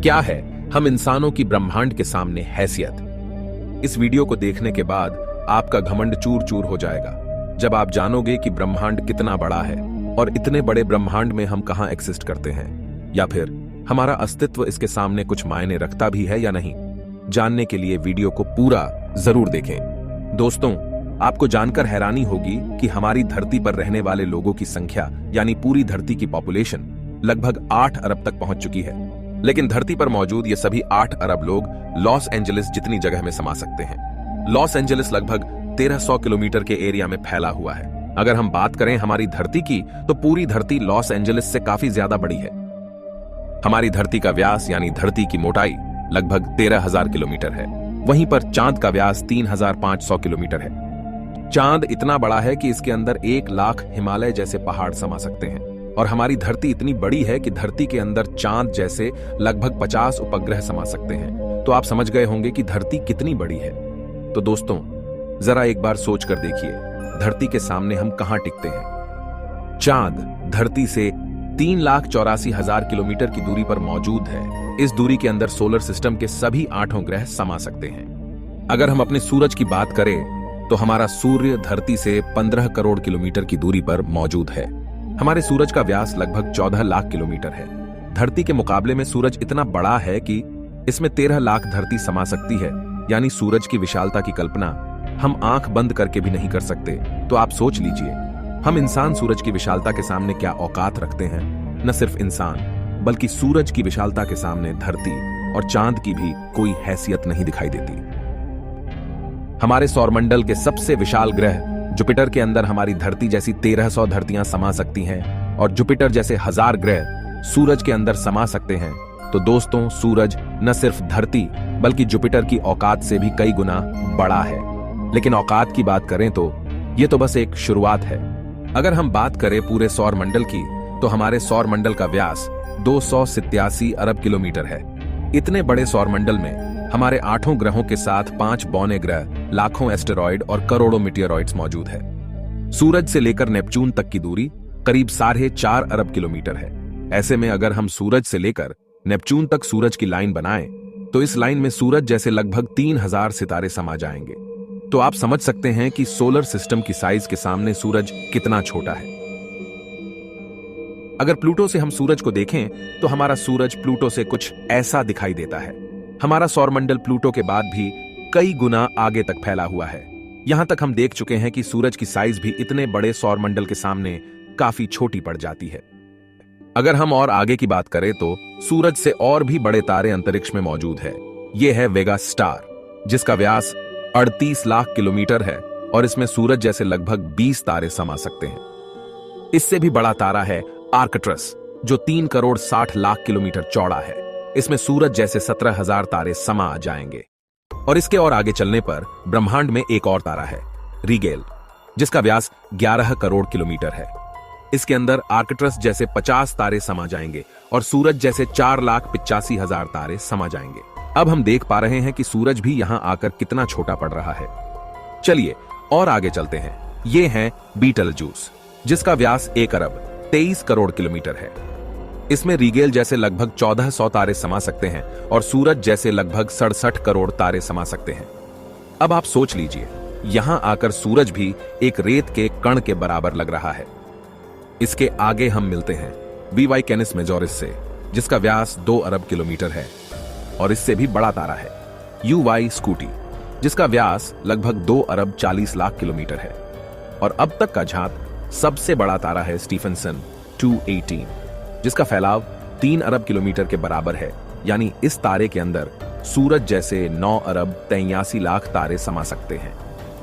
क्या है हम इंसानों की ब्रह्मांड के सामने हैसियत। इस वीडियो को देखने के बाद आपका घमंड चूर चूर हो जाएगा जब आप जानोगे कि ब्रह्मांड कितना बड़ा है और इतने बड़े ब्रह्मांड में हम कहां एग्जिस्ट करते हैं, या फिर हमारा अस्तित्व इसके सामने कुछ मायने रखता भी है या नहीं। जानने के लिए वीडियो को पूरा जरूर देखें। दोस्तों, आपको जानकर हैरानी होगी कि हमारी धरती पर रहने वाले लोगों की संख्या यानी पूरी धरती की पॉपुलेशन लगभग 8 अरब तक पहुंच चुकी है। लेकिन धरती पर मौजूद ये सभी 8 अरब लोग लॉस एंजलिस जितनी जगह में समा सकते हैं। लॉस एंजलिस लगभग 1300 किलोमीटर के एरिया में फैला हुआ है। अगर हम बात करें हमारी धरती की, तो पूरी धरती लॉस एंजलिस से काफी ज्यादा बड़ी है। हमारी धरती का व्यास यानी धरती की मोटाई लगभग 13,000 किलोमीटर है। वहीं पर चांद का व्यास 3,500 किलोमीटर है। चांद इतना बड़ा है कि इसके अंदर 1 लाख हिमालय जैसे पहाड़ समा सकते हैं। और हमारी धरती इतनी बड़ी है कि धरती के अंदर चांद जैसे लगभग 50 उपग्रह समा सकते हैं। तो आप समझ गए होंगे कि धरती कितनी बड़ी है। तो दोस्तों, जरा एक बार सोच कर देखिए, धरती के सामने हम कहां टिकते हैं। चांद धरती से 3,84,000 किलोमीटर की दूरी पर मौजूद है। इस दूरी के अंदर सोलर सिस्टम के सभी 8 ग्रह समा सकते हैं। अगर हम अपने सूरज की बात करें तो हमारा सूर्य धरती से 15 करोड़ किलोमीटर की दूरी पर मौजूद है। हमारे सूरज का व्यास लगभग 14 लाख किलोमीटर है। धरती के मुकाबले में सूरज इतना बड़ा है कि इसमें 13 लाख धरती समा सकती है। यानी सूरज की विशालता की कल्पना हम आंख बंद करके भी नहीं कर सकते। तो आप सोच लीजिए, हम इंसान सूरज की विशालता के सामने क्या औकात रखते हैं। न सिर्फ इंसान बल्कि सूरज की विशालता के सामने धरती और चांद की भी कोई हैसियत नहीं दिखाई देती। हमारे सौरमंडल के सबसे विशाल ग्रह जुपिटर के अंदर हमारी धरती जैसी 1300 धरतियां समा सकती हैं और जुपिटर जैसे 1000 ग्रह सूरज के अंदर समा सकते हैं। तो दोस्तों, सूरज न सिर्फ धरती बल्कि जुपिटर की औकात से भी कई गुना बड़ा है। लेकिन औकात की बात करें तो यह तो बस एक शुरुआत है। अगर हम बात करें पूरे सौरमंडल की, तो हमारे सौरमंडल का व्यास 287 अरब किलोमीटर है। इतने बड़े सौरमंडल में हमारे 8 ग्रहों के साथ 5 बौने ग्रह, लाखों एस्टेरॉयड और करोड़ों मीटियोरॉइड्स मौजूद है। सूरज से लेकर नेपच्यून तक की दूरी करीब 4.5 अरब किलोमीटर है। ऐसे में अगर हम सूरज से लेकर नेपच्यून तक सूरज की लाइन बनाएं, तो इस लाइन में सूरज जैसे लगभग 3000 सितारे समा जाएंगे। तो आप समझ सकते हैं कि सोलर सिस्टम की साइज के सामने सूरज कितना छोटा है। अगर प्लूटो से हम सूरज को देखें तो हमारा सूरज प्लूटो से कुछ ऐसा दिखाई देता है। हमारा सौरमंडल प्लूटो के बाद भी कई गुना आगे तक फैला हुआ है। यहां तक हम देख चुके हैं कि सूरज की साइज भी इतने बड़े सौरमंडल के सामने काफी छोटी पड़ जाती है। अगर हम और आगे की बात करें तो सूरज से और भी बड़े तारे अंतरिक्ष में मौजूद है। यह है वेगा स्टार, जिसका व्यास 38 लाख किलोमीटर है और इसमें सूरज जैसे लगभग 20 तारे समा सकते हैं। इससे भी बड़ा तारा है आर्कट्रस, जो 3 करोड़ 60 लाख किलोमीटर चौड़ा है। इसमें सूरज जैसे 17,000 तारे समा जाएंगे। और इसके और आगे चलने पर ब्रह्मांड में एक और तारा है, रीगेल, जिसका व्यास 11 करोड़ किलोमीटर है। इसके अंदर आर्कट्रस जैसे 50 तारे समा जाएंगे और सूरज जैसे 4,85,000 तारे समा जाएंगे। अब हम देख पा रहे हैं कि सूरज भी यहां आकर कितना छोटा पड़ रहा है। चलिए और आगे चलते हैं। ये है बीटलजूस, जिसका व्यास 1 अरब 23 करोड़ किलोमीटर है। इसमें रीगेल जैसे लगभग 1400 तारे समा सकते हैं और सूरज जैसे लगभग 67 करोड़ तारे समा सकते हैं। अब आप सोच लीजिए, यहां आकर सूरज भी एक रेत के कण के बराबर लग रहा है। इसके आगे हम मिलते हैं वीवाई कैनिस मेजोरिस से, जिसका व्यास 2 अरब किलोमीटर है। और इससे भी बड़ा तारा है यूवाई स्कूटी, जिसका व्यास लगभग 2 अरब 40 लाख किलोमीटर है। और अब तक का झांक सबसे बड़ा तारा है स्टीफनसन 218, जिसका फैलाव 3 अरब किलोमीटर के बराबर है। यानी इस तारे के अंदर सूरज जैसे 9 अरब 83 लाख तारे समा सकते हैं।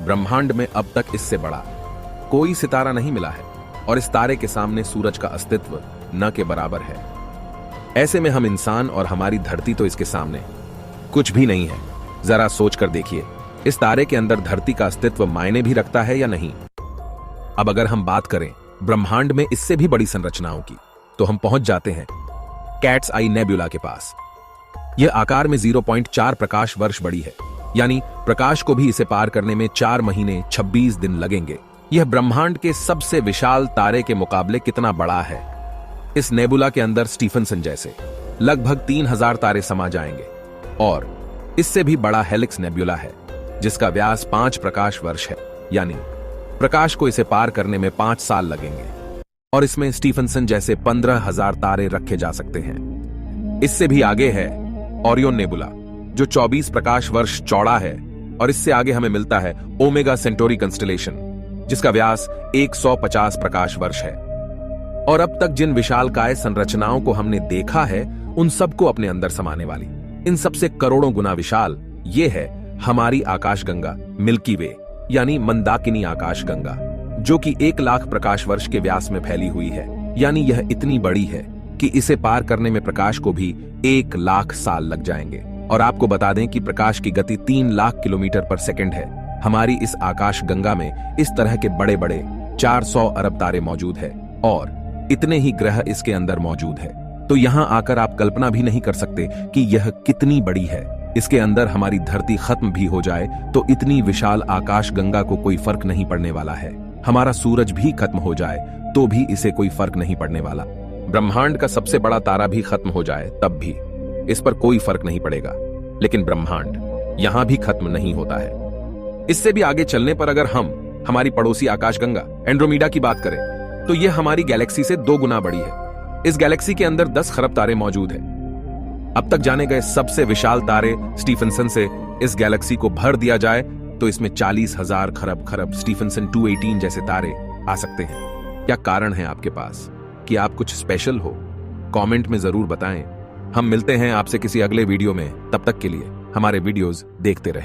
ब्रह्मांड में अब तक इससे बड़ा कोई सितारा नहीं मिला है और इस तारे के सामने सूरज का अस्तित्व न के बराबर है। ऐसे में हम इंसान और हमारी धरती तो इसके सामने कुछ भी नहीं है। जरा सोच कर देखिए, इस तारे के अंदर धरती का अस्तित्व मायने भी रखता है या नहीं। अब अगर हम बात करें ब्रह्मांड में इससे भी बड़ी संरचनाओं की, तो हम पहुंच जाते हैं कैट्स आई नेबुला के पास। यह आकार में 0.4 प्रकाश वर्ष बड़ी है। यानी प्रकाश को भी इसे पार करने में 4 महीने 26 दिन लगेंगे। यह ब्रह्मांड के सबसे विशाल तारे के मुकाबले कितना बड़ा है। इस नेबुला के अंदर स्टीफनसन जैसे लगभग 3000 तारे समा जाएंगे। और इससे भी बड़ा हेलिक्स नेब्युला है जिसका व्यास 5 प्रकाश वर्ष है, यानी प्रकाश को इसे पार करने में 5 साल लगेंगे। और इसमें स्टीफनसन जैसे 15,000 तारे रखे जा सकते हैं। इससे भी आगे है ओरियन नेबुला जो 24 प्रकाश वर्ष चौड़ा है, और इससे आगे हमें मिलता है ओमेगा सेंटोरी कंस्टलेशन जिसका व्यास 150 प्रकाश वर्ष है। और अब तक जिन विशालकाय संरचनाओं को हमने देखा है उन सबको अपने अंदर समाने वाली, इन सबसे करोड़ों गुना विशाल ये है हमारी आकाशगंगा मिल्की वे, यानी मंदाकिनी आकाशगंगा, जो कि 1 लाख प्रकाश वर्ष के व्यास में फैली हुई है। यानी यह इतनी बड़ी है कि इसे पार करने में प्रकाश को भी 1 लाख साल लग जाएंगे। और आपको बता दें कि प्रकाश की गति 3 लाख किलोमीटर पर सेकंड है। हमारी इस आकाश गंगा में इस तरह के बड़े बड़े 400 अरब तारे मौजूद है और इतने ही ग्रह इसके अंदर मौजूद है। तो यहां आकर आप कल्पना भी नहीं कर सकते कि यह कितनी बड़ी है। इसके अंदर हमारी धरती खत्म भी हो जाए तो इतनी विशाल आकाश गंगा को कोई फर्क नहीं पड़ने वाला है। हमारा सूरज भी खत्म हो जाए तो भी इसे कोई फर्क नहीं पड़ने वाला। ब्रह्मांड का सबसे बड़ा तारा भी खत्म हो जाए तब भी इस पर कोई फर्क नहीं पड़ेगा। लेकिन ब्रह्मांड यहां भी खत्म नहीं होता है। इससे भी आगे चलने पर अगर हम हमारी पड़ोसी आकाशगंगा एंड्रोमेडा की बात करें तो यह हमारी गैलेक्सी से 2 गुना बड़ी है। इस गैलेक्सी के अंदर 10 खरब तारे मौजूद हैं। अब तक जाने गए सबसे विशाल तारे स्टीफनसन से इस गैलेक्सी को भर दिया जाए तो इसमें 40,000 खरब स्टीफनसन 218 जैसे तारे आ सकते हैं। क्या कारण है आपके पास कि आप कुछ स्पेशल हो? कमेंट में जरूर बताएं। हम मिलते हैं आपसे किसी अगले वीडियो में। तब तक के लिए हमारे वीडियोस देखते रहें।